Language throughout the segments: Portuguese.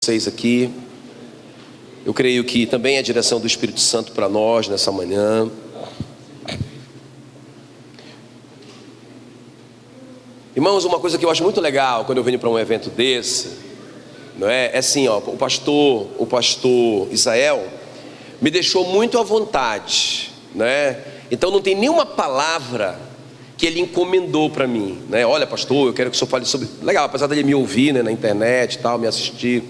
vocês aqui. Eu creio que também é a direção do Espírito Santo para nós nessa manhã. Irmãos, uma coisa que eu acho muito legal quando eu venho para um evento desse, não é? É assim, ó, o pastor Israel me deixou muito à vontade, né? Então não tem nenhuma palavra que ele encomendou para mim, né? Olha, pastor, eu quero que o senhor fale sobre... Legal, apesar dele me ouvir, né, na internet e tal, me assistir,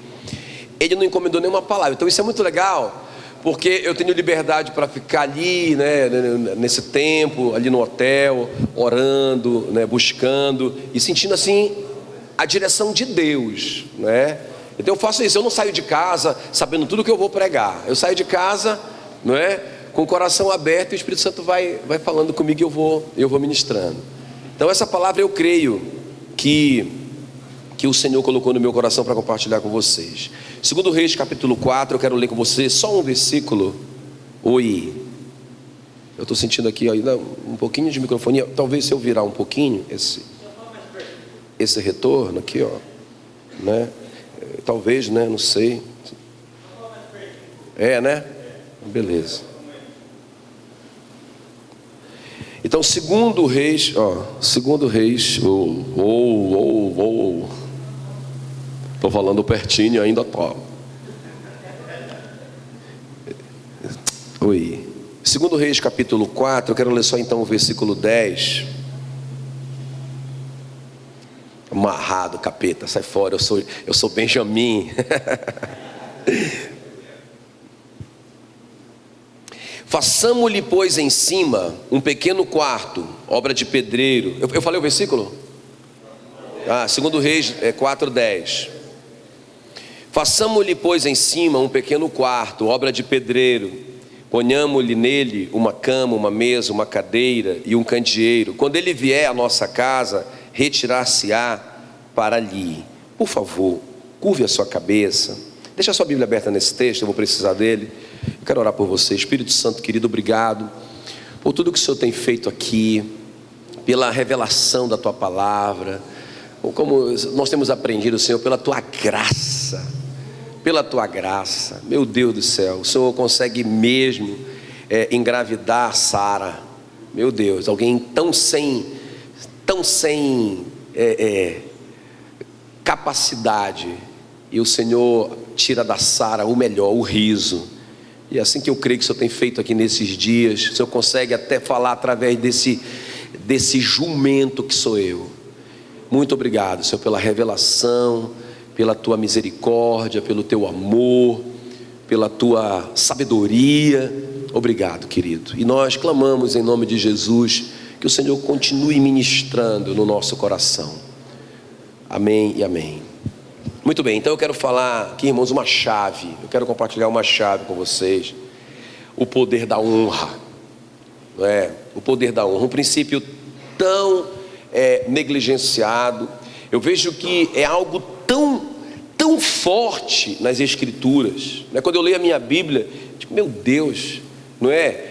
ele não encomendou nenhuma palavra. Então isso é muito legal, porque eu tenho liberdade para ficar ali, né, nesse tempo, ali no hotel, orando, né, buscando e sentindo assim a direção de Deus, né? Então eu faço isso. Eu não saio de casa sabendo tudo que eu vou pregar. Eu saio de casa, não é, com o coração aberto, e o Espírito Santo vai falando comigo e eu vou ministrando. Então essa palavra eu creio que o Senhor colocou no meu coração para compartilhar com vocês. 2 Reis capítulo 4, eu quero ler com vocês só um versículo. Oi, eu estou sentindo aqui ainda um pouquinho de microfonia. Talvez se eu virar um pouquinho esse retorno aqui, ó, né? Talvez, né? Não sei. É, né? Beleza. Então, 2 Reis, ó, 2 Reis, tô falando pertinho ainda, tô. Oi. 2 Reis capítulo 4, eu quero ler só então o versículo 10. Amarrado, capeta, sai fora, eu sou Benjamim. Façamo-lhe, pois, em cima um pequeno quarto, obra de pedreiro. Eu falei o versículo? 2 Reis 4:10. Façamo-lhe, pois, em cima um pequeno quarto, obra de pedreiro. Ponhamo-lhe nele uma cama, uma mesa, uma cadeira e um candeeiro. Quando ele vier à nossa casa, retirar-se-á para ali. Por favor, curve a sua cabeça. Deixa a sua Bíblia aberta nesse texto, eu vou precisar dele. Eu quero orar por você. Espírito Santo querido, obrigado por tudo que o Senhor tem feito aqui, pela revelação da tua palavra, como nós temos aprendido, Senhor, pela tua graça, meu Deus do céu. O Senhor consegue mesmo engravidar Sara, meu Deus, alguém tão sem capacidade, e o Senhor tira da Sara o melhor, o riso. E é assim que eu creio que o Senhor tem feito aqui nesses dias. O Senhor consegue até falar através desse jumento que sou eu. Muito obrigado, Senhor, pela revelação, pela tua misericórdia, pelo teu amor, pela tua sabedoria. Obrigado, querido. E nós clamamos em nome de Jesus que o Senhor continue ministrando no nosso coração. Amém e amém. Muito bem, então eu quero falar aqui, irmãos, uma chave. Eu quero compartilhar uma chave com vocês. O poder da honra, não é? O poder da honra, um princípio tão negligenciado. Eu vejo que é algo tão forte nas Escrituras, né? Quando eu leio a minha Bíblia, tipo, meu Deus, não é?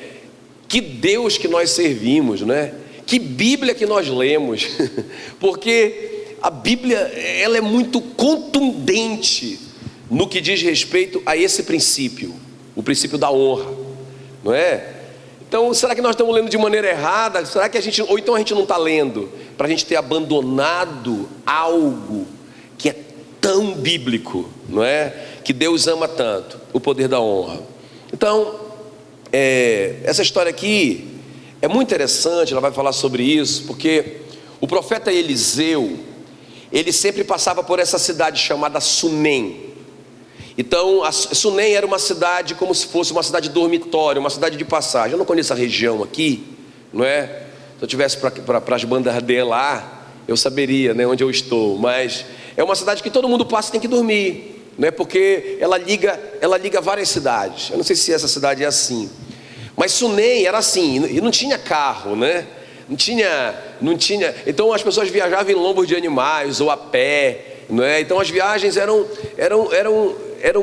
Que Deus que nós servimos, não é? Que Bíblia que nós lemos, porque a Bíblia, ela é muito contundente no que diz respeito a esse princípio, o princípio da honra, não é? Então, será que nós estamos lendo de maneira errada? Será que ou então a gente não está lendo para a gente ter abandonado algo que é tão bíblico, não é? Que Deus ama tanto, o poder da honra. Então, essa história aqui é muito interessante, ela vai falar sobre isso, porque o profeta Eliseu, ele sempre passava por essa cidade chamada Sunem. Então, Sunem era uma cidade como se fosse uma cidade dormitório, uma cidade de passagem. Eu não conheço a região aqui, não é? Se eu tivesse para as bandas de lá, eu saberia, né, onde eu estou. Mas é uma cidade que todo mundo passa e tem que dormir, não é? Porque ela liga várias cidades. Eu não sei se essa cidade é assim, mas Sunem era assim, e não tinha carro, né? Não tinha. Então as pessoas viajavam em lombos de animais ou a pé, não é? Então as viagens eram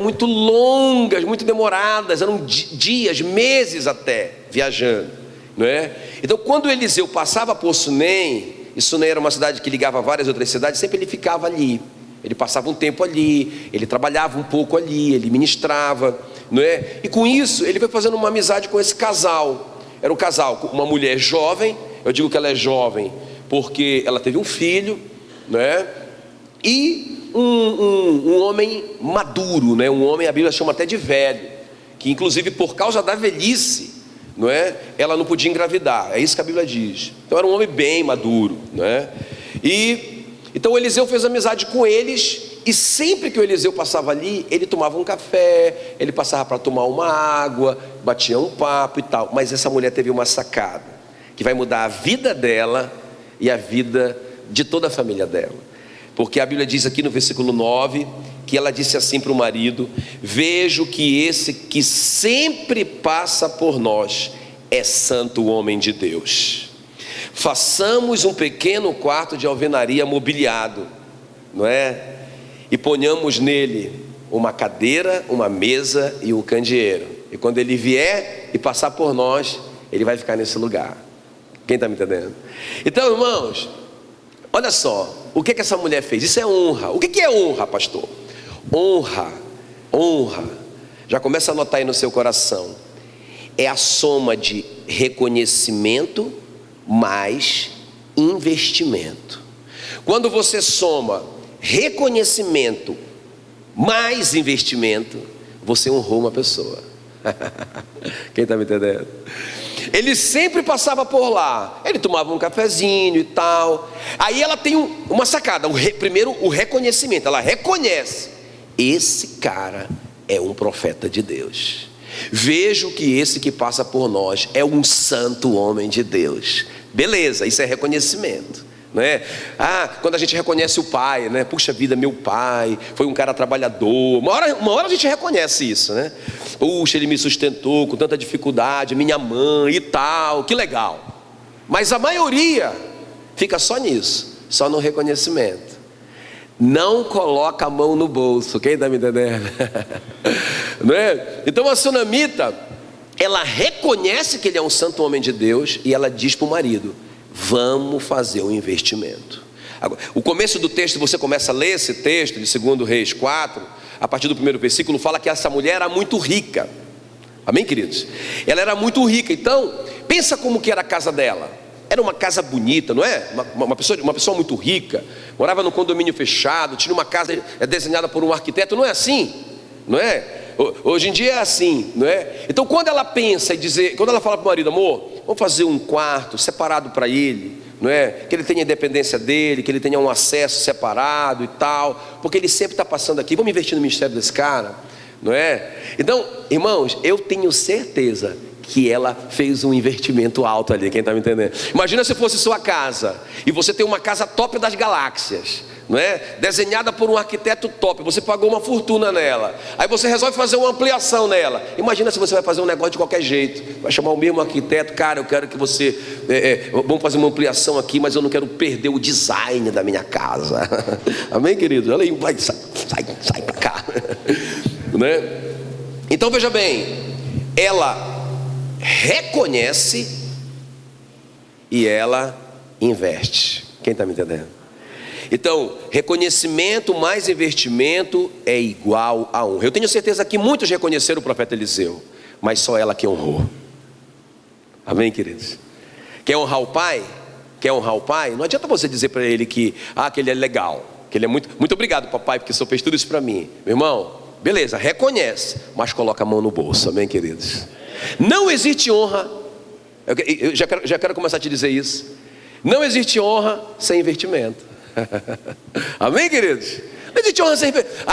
muito longas, muito demoradas, eram dias, meses até viajando, não é? Então quando Eliseu passava por Sunem, e Sunem era uma cidade que ligava a várias outras cidades, sempre ele ficava ali. Ele passava um tempo ali, ele trabalhava um pouco ali, ele ministrava, não é? E com isso ele foi fazendo uma amizade com esse casal. Era um casal, uma mulher jovem. Eu digo que ela é jovem porque ela teve um filho, não é? E um homem maduro, né? Um homem, a Bíblia chama até de velho, que inclusive por causa da velhice, não é? Ela não podia engravidar. É isso que a Bíblia diz. Então era um homem bem maduro, não é? Então o Eliseu fez amizade com eles, e sempre que o Eliseu passava ali, ele tomava um café, ele passava para tomar uma água, batia um papo e tal. Mas essa mulher teve uma sacada, que vai mudar a vida dela e a vida de toda a família dela. Porque a Bíblia diz aqui no versículo 9, que ela disse assim para o marido: vejo que esse que sempre passa por nós é santo homem de Deus. Façamos um pequeno quarto de alvenaria mobiliado, não é? E ponhamos nele uma cadeira, uma mesa e um candeeiro. E quando ele vier e passar por nós, ele vai ficar nesse lugar. Quem está me entendendo? Então, irmãos, olha só, o que essa mulher fez? Isso é honra. O que é honra, pastor? Honra, já começa a anotar aí no seu coração, é a soma de reconhecimento mais investimento. Quando você soma reconhecimento mais investimento, você honrou uma pessoa. Quem está me entendendo? Ele sempre passava por lá, ele tomava um cafezinho e tal. Aí ela tem uma sacada. Primeiro, o reconhecimento. Ela reconhece: esse cara é um profeta de Deus. Vejo que esse que passa por nós é um santo homem de Deus. Beleza, isso é reconhecimento, não é? Quando a gente reconhece o pai, né? Puxa vida, meu pai foi um cara trabalhador. Uma hora a gente reconhece isso, né? Puxa, ele me sustentou com tanta dificuldade, minha mãe e tal, que legal. Mas a maioria fica só nisso, só no reconhecimento. Não coloca a mão no bolso. Quem está me entendendo? Não é? Então a sunamita, ela reconhece que ele é um santo homem de Deus, e ela diz para o marido: vamos fazer um investimento. Agora, o começo do texto, você começa a ler esse texto de 2 Reis 4, a partir do primeiro versículo, fala que essa mulher era muito rica. Amém, queridos? Ela era muito rica. Então, pensa como que era a casa dela. Era uma casa bonita, não é? Uma pessoa muito rica, morava num condomínio fechado, tinha uma casa desenhada por um arquiteto. Não é assim? Não é? Hoje em dia é assim, não é? Então quando ela pensa e quando ela fala para o marido: amor, vamos fazer um quarto separado para ele, não é? Que ele tenha a independência dele, que ele tenha um acesso separado e tal, porque ele sempre está passando aqui, vamos investir no ministério desse cara, não é? Então, irmãos, eu tenho certeza que ela fez um investimento alto ali. Quem está me entendendo? Imagina se fosse sua casa, e você tem uma casa top das galáxias, não é? Desenhada por um arquiteto top, você pagou uma fortuna nela, aí você resolve fazer uma ampliação nela. Imagina se você vai fazer um negócio de qualquer jeito, vai chamar o mesmo arquiteto: cara, eu quero que você vamos fazer uma ampliação aqui, mas eu não quero perder o design da minha casa. Amém, querido? Olha aí, sai para cá. Né? Então veja bem, ela reconhece e ela investe. Quem está me entendendo? Então, reconhecimento mais investimento é igual a honra. Eu tenho certeza que muitos reconheceram o profeta Eliseu, mas só ela que honrou. Amém, queridos? Quer honrar o pai? Quer honrar o pai? Não adianta você dizer para ele que ele é legal, que ele é muito obrigado, papai, porque o senhor fez tudo isso para mim. Meu irmão, beleza, reconhece, mas coloca a mão no bolso. Amém, queridos? Não existe honra. Eu já quero começar a te dizer isso. Não existe honra sem investimento. Amém, queridos? Não existe honra sem investimento.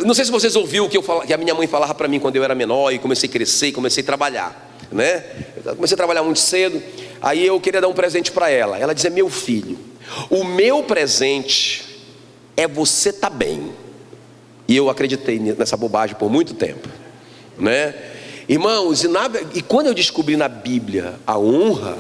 Não sei se vocês ouviram que a minha mãe falava para mim quando eu era menor e comecei a crescer e comecei a trabalhar, né? Eu comecei a trabalhar muito cedo. Aí eu queria dar um presente para ela. Ela dizia: meu filho, o meu presente é você estar bem. E eu acreditei nessa bobagem por muito tempo, né? Irmãos, e quando eu descobri na Bíblia a honra,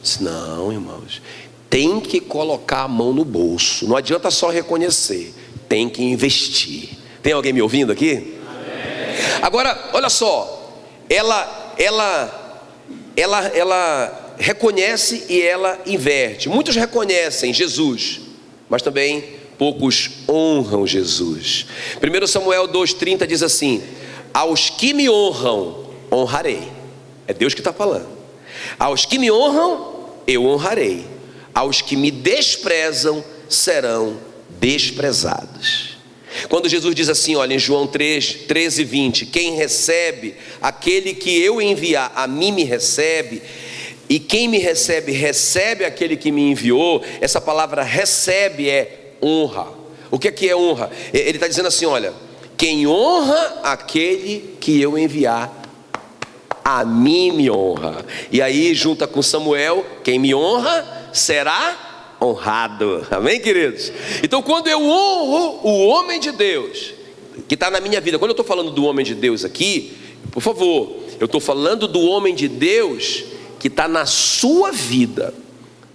disse: não, irmãos, tem que colocar a mão no bolso. Não adianta só reconhecer, tem que investir. Tem alguém me ouvindo aqui? Amém. Agora, olha só, ela reconhece e ela inverte. Muitos reconhecem Jesus, mas também poucos honram Jesus. 1 Samuel 2,30 diz assim: aos que me honram, honrarei. É Deus que está falando. Aos que me honram, eu honrarei. Aos que me desprezam, serão desprezados. Quando Jesus diz assim, olha, em João 13:20, quem recebe, aquele que eu enviar, a mim me recebe, e quem me recebe, recebe aquele que me enviou. Essa palavra recebe é honra. O que é honra? Ele está dizendo assim, olha, quem honra aquele que eu enviar, a mim me honra. E aí junta com Samuel, quem me honra será honrado. Amém, queridos? Então quando eu honro o homem de Deus que está na minha vida, quando eu estou falando do homem de Deus aqui, por favor, eu estou falando do homem de Deus que está na sua vida,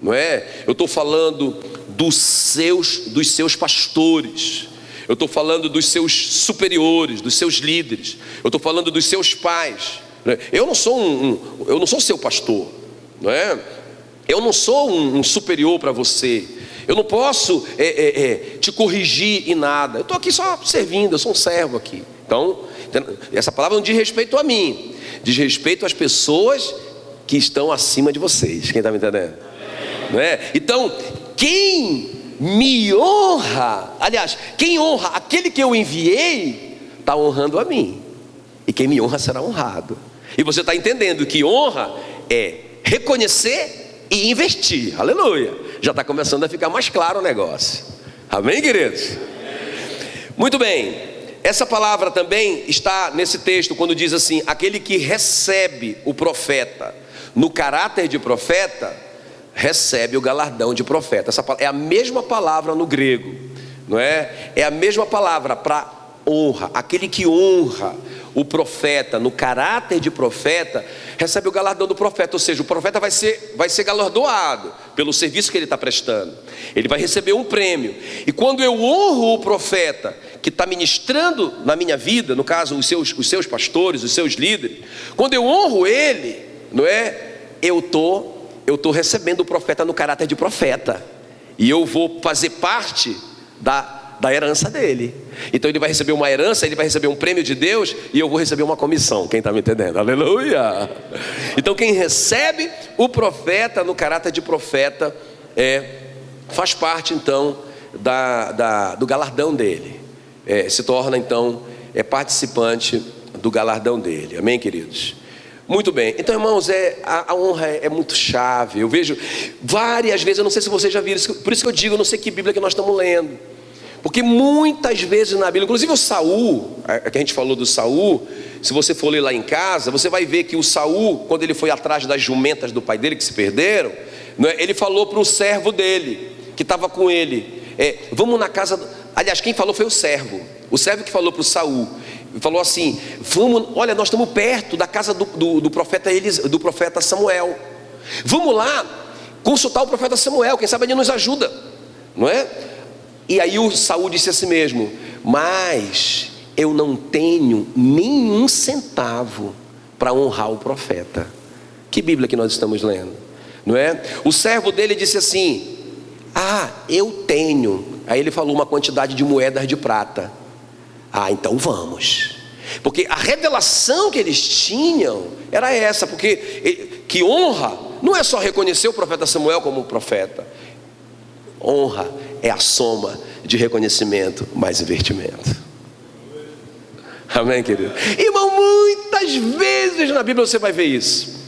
não é? Eu estou falando dos seus pastores, eu estou falando dos seus superiores, dos seus líderes, eu estou falando dos seus pais. Eu não sou seu pastor, não é? Eu não sou um superior para você. Eu não posso te corrigir em nada. Eu estou aqui só servindo, eu sou um servo aqui. Então, essa palavra não diz respeito a mim, diz respeito às pessoas que estão acima de vocês. Quem está me entendendo? Não é? Então, quem me honra, aliás, quem honra aquele que eu enviei, está honrando a mim. E quem me honra será honrado. E você está entendendo que honra é reconhecer e investir. Aleluia. Já está começando a ficar mais claro o negócio. Amém, queridos? Muito bem. Essa palavra também está nesse texto quando diz assim: aquele que recebe o profeta no caráter de profeta, recebe o galardão de profeta. Essa é a mesma palavra no grego, não é? É a mesma palavra para honra. Aquele que honra o profeta no caráter de profeta, recebe o galardão do profeta. Ou seja, o profeta vai ser galardoado pelo serviço que ele está prestando. Ele vai receber um prêmio. E quando eu honro o profeta que está ministrando na minha vida, no caso os seus pastores, os seus líderes, quando eu honro ele, não é? Eu tô recebendo o profeta no caráter de profeta, e eu vou fazer parte da herança dele. Então ele vai receber uma herança, ele vai receber um prêmio de Deus, e eu vou receber uma comissão. Quem está me entendendo? Aleluia! Então quem recebe o profeta no caráter de profeta faz parte então do galardão dele, se torna então participante do galardão dele. Amém, queridos? Muito bem. Então, irmãos, a honra é muito chave. Eu vejo várias vezes, eu não sei se vocês já viram, por isso que eu digo, eu não sei que Bíblia que nós estamos lendo, porque muitas vezes na Bíblia, inclusive o Saul, que a gente falou do Saul, se você for ler lá em casa, você vai ver que o Saul, quando ele foi atrás das jumentas do pai dele que se perderam, ele falou para o servo dele, que estava com ele, vamos na casa, aliás, quem falou foi o servo que falou para o Saul, falou assim: vamos, olha, nós estamos perto da casa do profeta Samuel, vamos lá consultar o profeta Samuel, quem sabe ele nos ajuda, não é? E aí o Saul disse a si mesmo: mas eu não tenho nenhum centavo para honrar o profeta. Que Bíblia que nós estamos lendo, não é? O servo dele disse assim: eu tenho. Aí ele falou uma quantidade de moedas de prata. Então vamos, porque a revelação que eles tinham era essa, porque que honra não é só reconhecer o profeta Samuel como profeta, honra é a soma de reconhecimento mais investimento. Amém, querido? Irmão, muitas vezes na Bíblia você vai ver isso,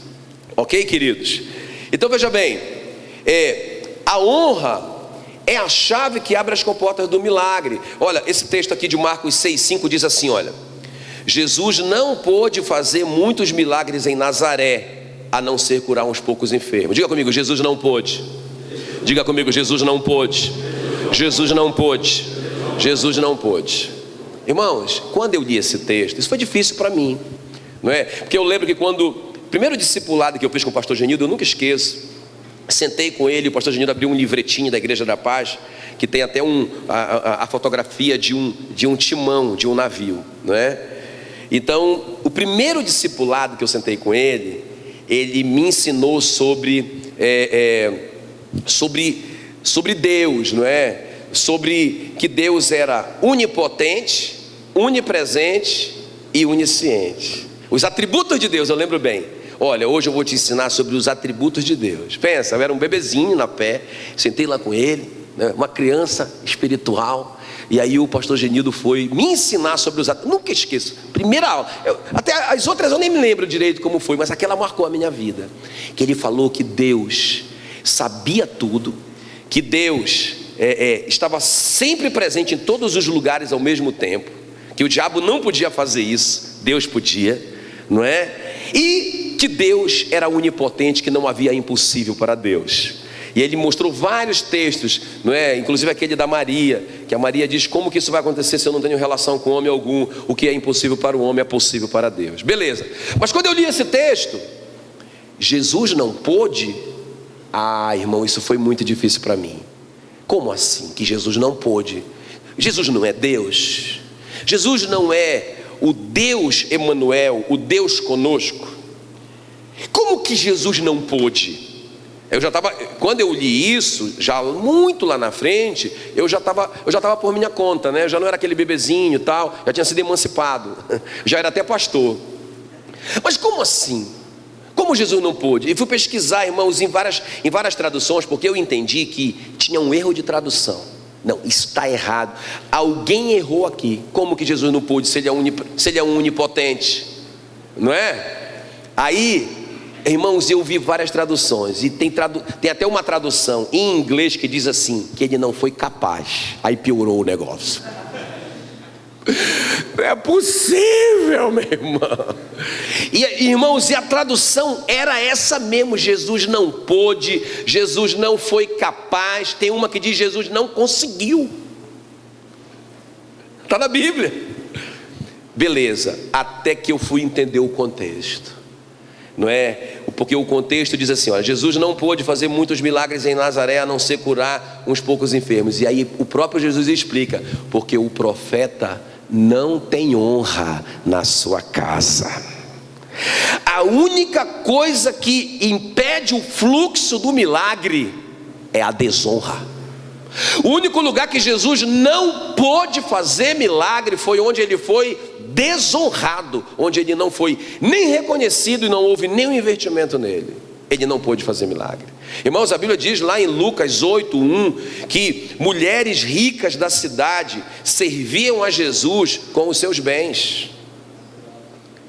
ok, queridos? Então veja bem, a honra é a chave que abre as comportas do milagre. Olha, esse texto aqui de Marcos 6,5 diz assim, olha: Jesus não pôde fazer muitos milagres em Nazaré, a não ser curar uns poucos enfermos. Diga comigo: Jesus não pôde. Diga comigo: Jesus não pôde. Jesus não pôde. Jesus não pôde. Irmãos, quando eu li esse texto, isso foi difícil para mim, não é? Porque eu lembro que quando primeiro discipulado que eu fiz com o pastor Genildo, eu nunca esqueço. Sentei com ele, o pastor Genildo abriu um livretinho da Igreja da Paz, que tem até a fotografia de um timão, de um navio, não é? Então, o primeiro discipulado que eu sentei com ele me ensinou sobre Deus, não é? sobre que Deus era onipotente, onipresente e onisciente. Os atributos de Deus, eu lembro bem. Olha, hoje eu vou te ensinar sobre os atributos de Deus. Pensa, eu era um bebezinho na fé, sentei lá com ele, né, uma criança espiritual. E aí o pastor Genildo foi me ensinar sobre os atributos. Nunca esqueço, primeira aula. Até as outras eu nem me lembro direito como foi, mas aquela marcou a minha vida. Que ele falou que Deus sabia tudo, que Deus estava sempre presente em todos os lugares ao mesmo tempo, que o diabo não podia fazer isso, Deus podia, não é? E que Deus era onipotente, que não havia impossível para Deus. E ele mostrou vários textos, não é? Inclusive aquele da Maria, que a Maria diz: como que isso vai acontecer se eu não tenho relação com homem algum? O que é impossível para o homem é possível para Deus. Beleza. Mas quando eu li esse texto, Jesus não pôde. Irmão, isso foi muito difícil para mim. Como assim que Jesus não pôde? Jesus não é Deus? Jesus não é o Deus Emanuel, o Deus conosco? Como que Jesus não pôde? Quando eu li isso, já muito lá na frente, eu já estava por minha conta, né? Eu já não era aquele bebezinho e tal, já tinha sido emancipado, já era até pastor. Mas como assim? Como Jesus não pôde? E fui pesquisar, irmãos, em várias traduções, porque eu entendi que tinha um erro de tradução. Não, isso está errado. Alguém errou aqui. Como que Jesus não pôde, se ele é um onipotente? Não é? Aí, irmãos, eu vi várias traduções. E tem até uma tradução em inglês que diz assim, que ele não foi capaz. Aí piorou o negócio. Não é possível, meu irmão. E irmãos, e a tradução era essa mesmo: Jesus não pôde, Jesus não foi capaz. Tem uma que diz: Jesus não conseguiu. Está na Bíblia. Beleza, até que eu fui entender o contexto, não é? Porque o contexto diz assim: olha, Jesus não pôde fazer muitos milagres em Nazaré, a não ser curar uns poucos enfermos. E aí o próprio Jesus explica: porque o profeta não tem honra na sua casa. A única coisa que impede o fluxo do milagre é a desonra. O único lugar que Jesus não pôde fazer milagre foi onde ele foi desonrado, onde ele não foi nem reconhecido e não houve nenhum investimento nele. Ele não pôde fazer milagre. Irmãos, a Bíblia diz lá em Lucas 8:1 que mulheres ricas da cidade serviam a Jesus com os seus bens,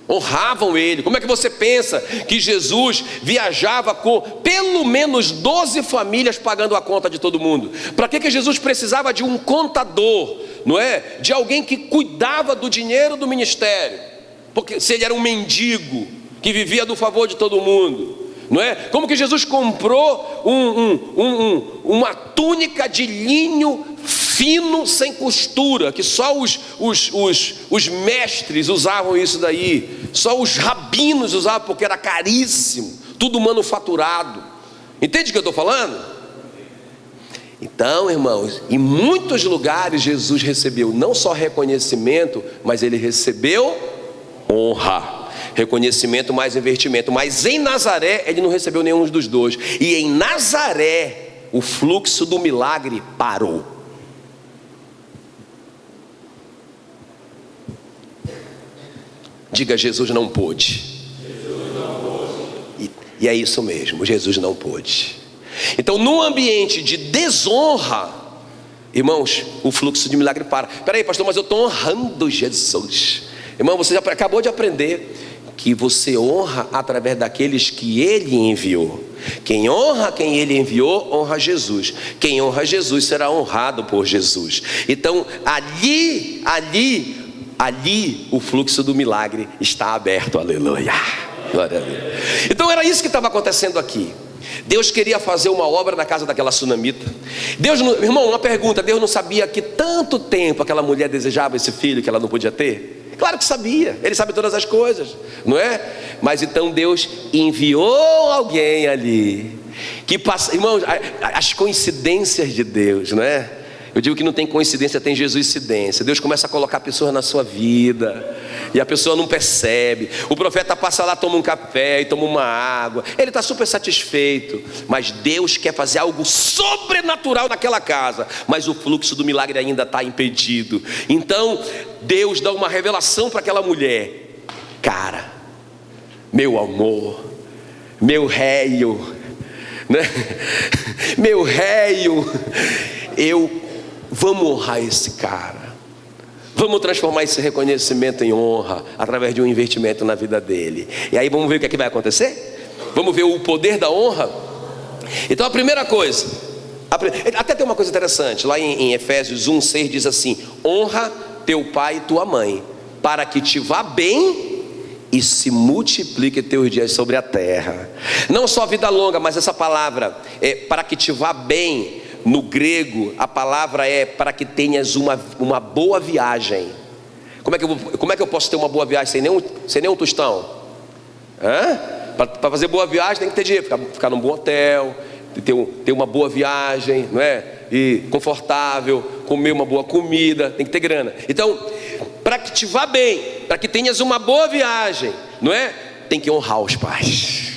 honravam ele. Como é que você pensa que Jesus viajava com pelo menos 12 famílias pagando a conta de todo mundo? Para que Jesus precisava de um contador, não é? De alguém que cuidava do dinheiro do ministério? Porque se ele era um mendigo que vivia do favor de todo mundo, não é? Como que Jesus comprou uma túnica de linho fino, sem costura, que só os mestres usavam isso daí, só os rabinos usavam, porque era caríssimo, tudo manufaturado? Entende o que eu estou falando? Então, irmãos, em muitos lugares Jesus recebeu não só reconhecimento, mas ele recebeu honra. Reconhecimento mais investimento. Mas em Nazaré ele não recebeu nenhum dos dois. E em Nazaré o fluxo do milagre parou. Diga: Jesus não pôde. E é isso mesmo, Jesus não pôde. Então, num ambiente de desonra, irmãos, o fluxo de milagre para. Peraí, pastor, mas eu estou honrando Jesus. Irmão, você já acabou de aprender que você honra através daqueles que ele enviou. Quem honra quem ele enviou, honra Jesus. Quem honra Jesus será honrado por Jesus. Então ali o fluxo do milagre está aberto. Aleluia, glória a Deus. Então era isso que estava acontecendo aqui. Deus queria fazer uma obra na casa daquela sunamita. Irmão, uma pergunta: Deus não sabia que tanto tempo aquela mulher desejava esse filho que ela não podia ter? Claro que sabia, ele sabe todas as coisas, não é? Mas então Deus enviou alguém ali que passa, irmãos, as coincidências de Deus, não é? Eu digo que não tem coincidência, tem Jesuscidência. Deus começa a colocar pessoas na sua vida, e a pessoa não percebe. O profeta passa lá, toma um café e toma uma água, ele está super satisfeito, mas Deus quer fazer algo sobrenatural naquela casa, mas o fluxo do milagre ainda está impedido. Então Deus dá uma revelação para aquela mulher: cara, meu amor, meu réio, né? Meu réio, vamos honrar esse cara. Vamos transformar esse reconhecimento em honra através de um investimento na vida dele. E aí vamos ver o que é que vai acontecer? Vamos ver o poder da honra? Então a primeira coisa, até tem uma coisa interessante, lá em Efésios 1:6 diz assim: honra teu pai e tua mãe, para que te vá bem e se multiplique teus dias sobre a terra. Não só vida longa, mas essa palavra para que te vá bem, no grego a palavra é para que tenhas uma boa viagem. Como é que eu posso ter uma boa viagem sem nenhum tostão? Para fazer boa viagem tem que ter dinheiro, ficar num bom hotel, ter uma boa viagem, não é? E confortável, comer uma boa comida, tem que ter grana. Então, para que te vá bem, para que tenhas uma boa viagem, não é? Tem que honrar os pais.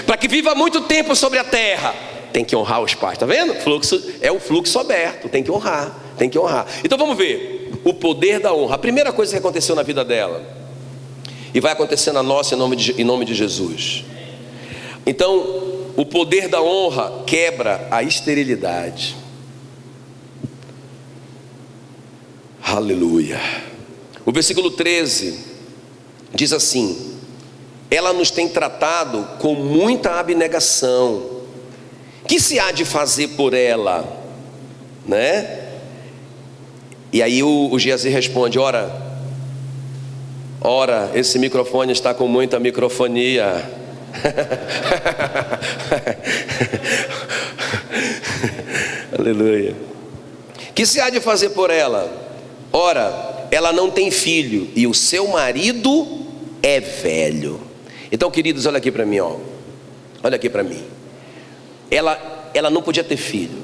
Para que viva muito tempo sobre a terra, tem que honrar os pais. Está vendo? É o fluxo aberto, tem que honrar, tem que honrar. Então vamos ver o poder da honra. A primeira coisa que aconteceu na vida dela, e vai acontecer na nossa em nome de Jesus. Então, o poder da honra quebra a esterilidade. Aleluia. O versículo 13 diz assim: ela nos tem tratado com muita abnegação. Que se há de fazer por ela, né? E aí o Geazi responde: ora, esse microfone está com muita microfonia. Aleluia. Que se há de fazer por ela? Ora, ela não tem filho e o seu marido é velho. Então, queridos, olha aqui para mim, ó. Olha aqui para mim. Ela não podia ter filho,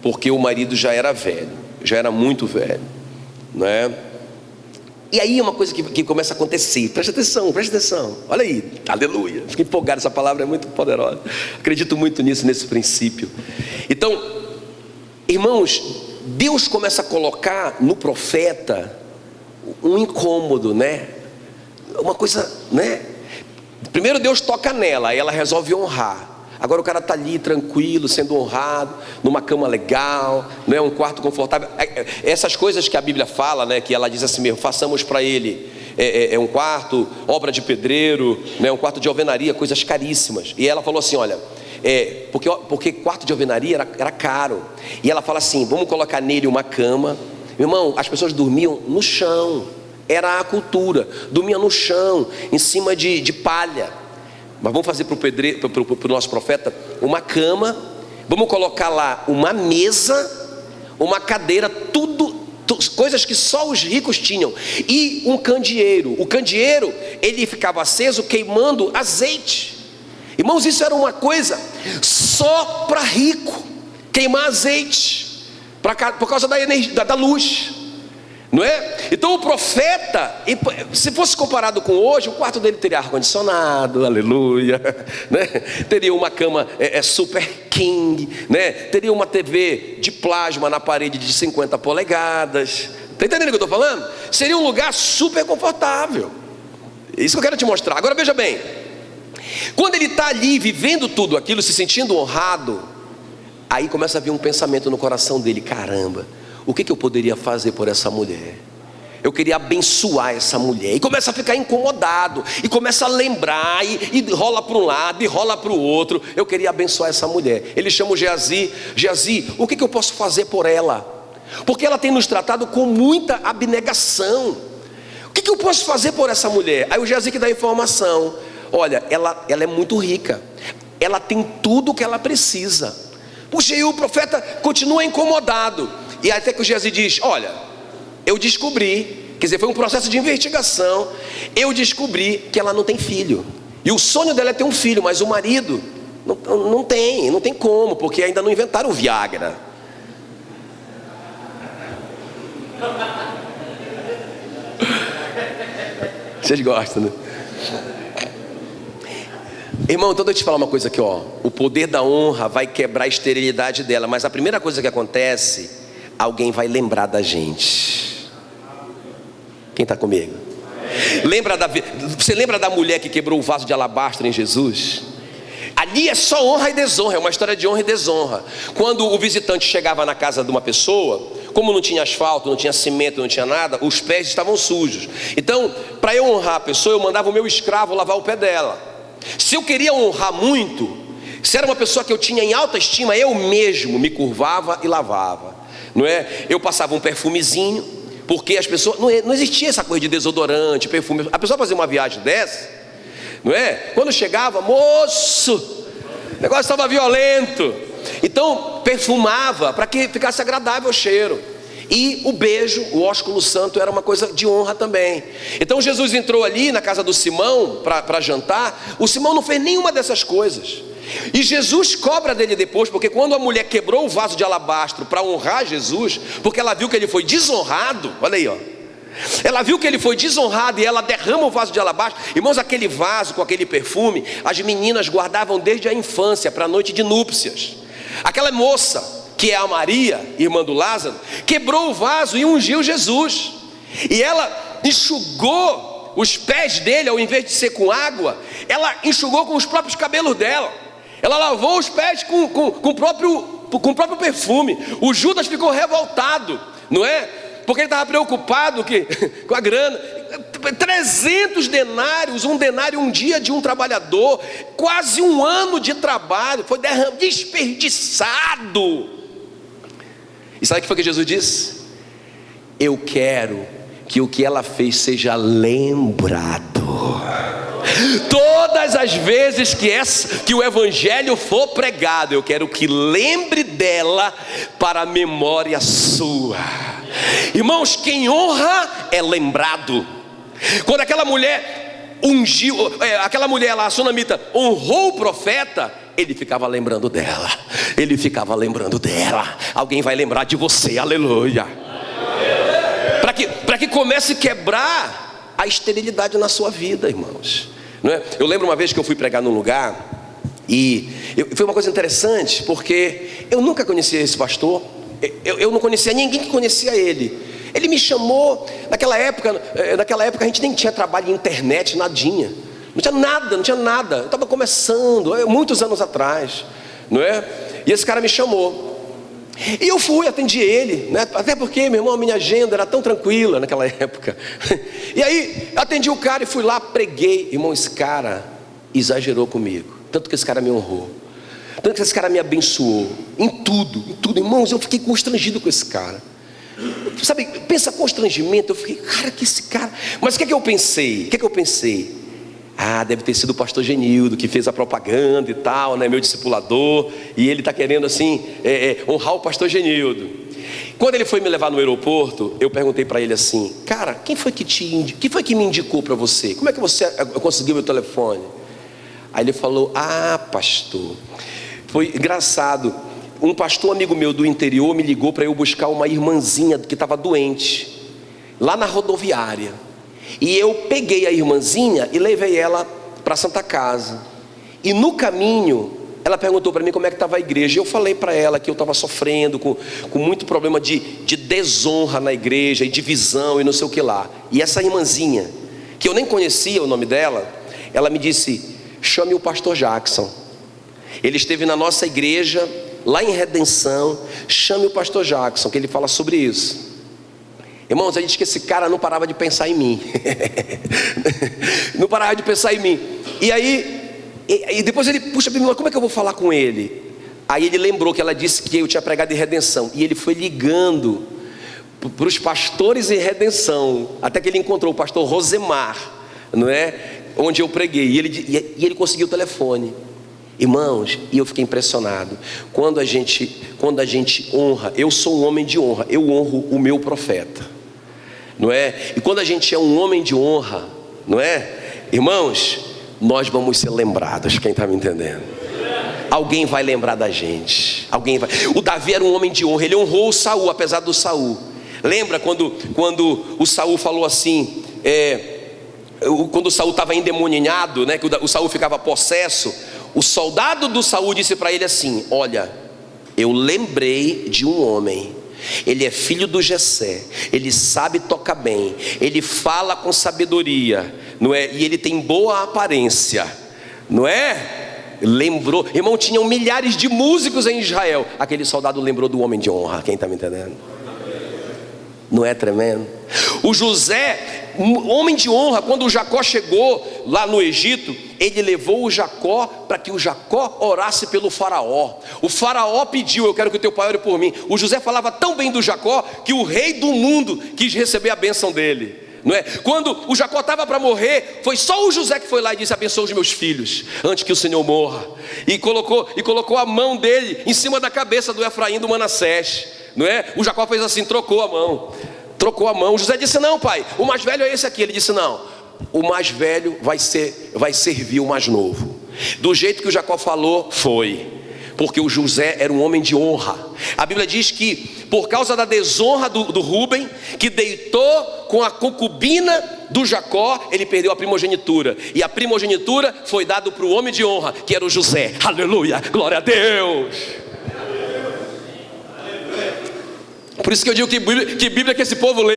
porque o marido já era velho, já era muito velho, né? E aí uma coisa que começa a acontecer, presta atenção, olha aí, aleluia, fiquei empolgado, essa palavra é muito poderosa, acredito muito nisso, nesse princípio. Então, irmãos, Deus começa a colocar no profeta um incômodo, né? Uma coisa, né? Primeiro Deus toca nela, aí ela resolve honrar. Agora o cara está ali tranquilo, sendo honrado, numa cama legal, não é, um quarto confortável. Essas coisas que a Bíblia fala, né, que ela diz assim mesmo: façamos para ele um quarto, obra de pedreiro, né, um quarto de alvenaria, coisas caríssimas. E ela falou assim: olha, porque quarto de alvenaria era caro. E ela fala assim: vamos colocar nele uma cama. Meu irmão, as pessoas dormiam no chão, era a cultura, dormiam no chão, em cima de palha. Mas vamos fazer para o nosso profeta uma cama, vamos colocar lá uma mesa, uma cadeira, coisas que só os ricos tinham, e um candeeiro. O candeeiro, ele ficava aceso queimando azeite. Irmãos, isso era uma coisa só para rico, queimar azeite, por causa da energia, da luz, não é? Então o profeta, se fosse comparado com hoje, o quarto dele teria ar-condicionado, aleluia, né? Teria uma cama super king, né? Teria uma TV de plasma na parede de 50 polegadas. Está entendendo o que eu estou falando? Seria um lugar super confortável. Isso que eu quero te mostrar. Agora veja bem, quando ele está ali vivendo tudo aquilo, se sentindo honrado, aí começa a vir um pensamento no coração dele: caramba, o que eu poderia fazer por essa mulher? Eu queria abençoar essa mulher. E começa a ficar incomodado, e começa a lembrar, e rola para um lado e rola para o outro. Eu queria abençoar essa mulher. Ele chama o Geazi: Geazi, o que eu posso fazer por ela? Porque ela tem nos tratado com muita abnegação. O que eu posso fazer por essa mulher? Aí o Geazi que dá a informação: olha, ela é muito rica, ela tem tudo o que ela precisa. Puxa, e o profeta continua incomodado. E até que o Geazi diz: olha, eu descobri, quer dizer, foi um processo de investigação, eu descobri que ela não tem filho, e o sonho dela é ter um filho, mas o marido não tem como, porque ainda não inventaram o Viagra. Vocês gostam, né? Irmão, então deixa eu te falar uma coisa aqui, ó. O poder da honra vai quebrar a esterilidade dela, mas a primeira coisa que acontece, alguém vai lembrar da gente. Quem está comigo? Você lembra da mulher que quebrou o vaso de alabastro em Jesus? Ali é só honra e desonra, é uma história de honra e desonra. Quando o visitante chegava na casa de uma pessoa, como não tinha asfalto, não tinha cimento, não tinha nada, os pés estavam sujos. Então, para eu honrar a pessoa, eu mandava o meu escravo lavar o pé dela. Se eu queria honrar muito, se era uma pessoa que eu tinha em alta estima, eu mesmo me curvava e lavava, não é? Eu passava um perfumezinho, porque as pessoas, não existia essa coisa de desodorante, perfume. A pessoa fazia uma viagem dessa, não é? Quando chegava, moço, o negócio estava violento, então perfumava para que ficasse agradável o cheiro. E o beijo, o ósculo santo, era uma coisa de honra também. Então Jesus entrou ali na casa do Simão para jantar. O Simão não fez nenhuma dessas coisas. E Jesus cobra dele depois, porque quando a mulher quebrou o vaso de alabastro para honrar Jesus, porque ela viu que ele foi desonrado, olha aí, ó. Ela viu que ele foi desonrado e ela derrama o vaso de alabastro. Irmãos, aquele vaso com aquele perfume, as meninas guardavam desde a infância para a noite de núpcias. Aquela moça, que é a Maria, irmã do Lázaro, quebrou o vaso e ungiu Jesus. E ela enxugou os pés dele, ao invés de ser com água, ela enxugou com os próprios cabelos dela. Ela lavou os pés com o próprio perfume. O Judas ficou revoltado, não é? Porque ele estava preocupado com a grana. 300 denários, um denário um dia de um trabalhador, quase um ano de trabalho, foi desperdiçado. E sabe o que foi que Jesus disse? Eu quero que o que ela fez seja lembrado. Todas as vezes que o evangelho for pregado, eu quero que lembre dela para a memória sua. Irmãos, quem honra é lembrado. Quando aquela mulher aquela mulher lá, a sunamita, honrou o profeta, ele ficava lembrando dela. Ele ficava lembrando dela. Alguém vai lembrar de você, aleluia. Para que comece a quebrar a esterilidade na sua vida, irmãos, não é? Eu lembro uma vez que eu fui pregar num lugar e foi uma coisa interessante, porque eu nunca conhecia esse pastor. Eu não conhecia ninguém que conhecia ele. Ele me chamou, naquela época a gente nem tinha trabalho em internet, nadinha. Não tinha nada. Eu estava começando, muitos anos atrás, não é? E esse cara me chamou. E eu fui, atendi ele, né? Até porque, meu irmão, a minha agenda era tão tranquila naquela época. E aí, atendi o cara e fui lá, preguei. Irmão, esse cara exagerou comigo. Tanto que esse cara me honrou. Tanto que esse cara me abençoou. Em tudo. Irmãos, eu fiquei constrangido com esse cara. Sabe, pensa constrangimento. Eu fiquei, cara, que esse cara... Mas o que é que eu pensei? Ah, deve ter sido o pastor Genildo que fez a propaganda e tal, né? Meu discipulador. E ele está querendo assim, honrar o pastor Genildo. Quando ele foi me levar no aeroporto, eu perguntei para ele assim: cara, quem foi que me indicou para você? Como é que você conseguiu meu telefone? Aí ele falou: ah, pastor, foi engraçado. Um pastor amigo meu do interior me ligou para eu buscar uma irmãzinha que estava doente, lá na rodoviária. E eu peguei a irmãzinha e levei ela para a Santa Casa. E no caminho, ela perguntou para mim como é que estava a igreja. E eu falei para ela que eu estava sofrendo com muito problema de desonra na igreja, e divisão e não sei o que lá. E essa irmãzinha, que eu nem conhecia o nome dela, ela me disse: chame o pastor Jackson. Ele esteve na nossa igreja, lá em Redenção. Chame o pastor Jackson, que ele fala sobre isso. Irmãos, a gente diz que esse cara não parava de pensar em mim. Não parava de pensar em mim. E aí, e depois ele, puxa, como é que eu vou falar com ele? Aí ele lembrou que ela disse que eu tinha pregado em Redenção. E ele foi ligando para os pastores em Redenção, até que ele encontrou o pastor Rosemar, não é? Onde eu preguei. E ele conseguiu o telefone. Irmãos, e eu fiquei impressionado. Quando a gente honra, eu sou um homem de honra, eu honro o meu profeta, não é? E quando a gente é um homem de honra, não é? Irmãos, nós vamos ser lembrados. Quem está me entendendo? Alguém vai lembrar da gente. O Davi era um homem de honra. Ele honrou o Saul, apesar do Saul. Lembra quando o Saul falou assim: quando Saul estava endemoniado, né, que o Saul ficava possesso, o soldado do Saul disse para ele assim: olha, eu lembrei de um homem, ele é filho do Jessé, ele sabe tocar bem, ele fala com sabedoria, não é? E ele tem boa aparência, não é? Lembrou, irmão, tinham milhares de músicos em Israel. Aquele soldado lembrou do homem de honra. Quem está me entendendo? Não é tremendo? O José, homem de honra, quando o Jacó chegou lá no Egito, ele levou o Jacó para que o Jacó orasse pelo faraó. O faraó pediu: eu quero que o teu pai ore por mim. O José falava tão bem do Jacó que o rei do mundo quis receber a bênção dele, não é? Quando o Jacó estava para morrer, foi só o José que foi lá e disse: abençoa os meus filhos antes que o Senhor morra. E colocou a mão dele em cima da cabeça do Efraim, do Manassés, não é? O Jacó fez assim, trocou a mão. O José disse: não, pai, o mais velho é esse aqui. Ele disse: não, o mais velho vai servir o mais novo. Do jeito que o Jacó falou, foi. Porque o José era um homem de honra. A Bíblia diz que por causa da desonra do Rúben, que deitou com a concubina do Jacó, ele perdeu a primogenitura. E a primogenitura foi dada para o homem de honra, que era o José. Aleluia, glória a Deus. Por isso que eu digo que Bíblia que esse povo lê.